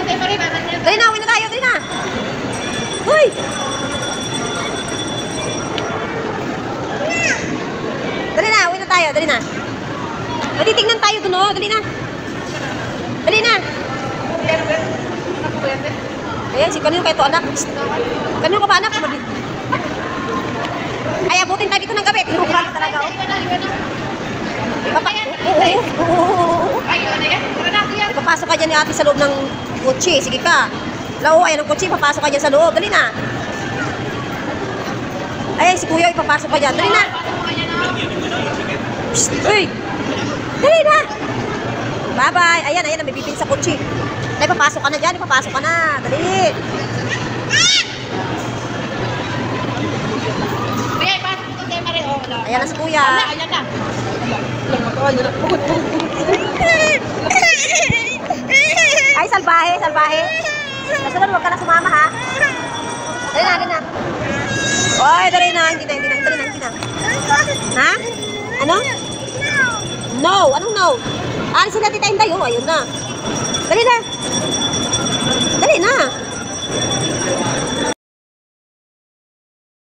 Dali na, uwi na tayo, dali na. Uy! Dali na, uwi na tayo, dali na. Matitignan tayo dun, oh, dali na. Dali na. Ayan, si kanino kayo to, anak? Kanino ka ba, anak? Ay, abutin tayo dito ng gabi. Pinuhupan talaga, oh. Papasok ka dyan ni ate sa loob ng kotse. Sige ka. Lao, ayan ang kotse. Papasok ka dyan sa loob. Dali na. Ay, si kuya, ipapasok ka dyan. Dali na. Psst, uy. Dali na. Bye-bye. Ayan, ayan. May bibin sa kotse. Ay, papasok ka na dyan. Papasok ka na. Dali. Ayan na si kuya. Ayan na. Ay, salbahe, salbahe. Kasunod, huwag ka na sumama, ha? Dali na, dali na. Oy, dali na. Hindi na, hindi na, hindi na, hindi na. Ha? Ano? No. Anong no? Alisin natin tayong tayo. Ayun na. Dali na.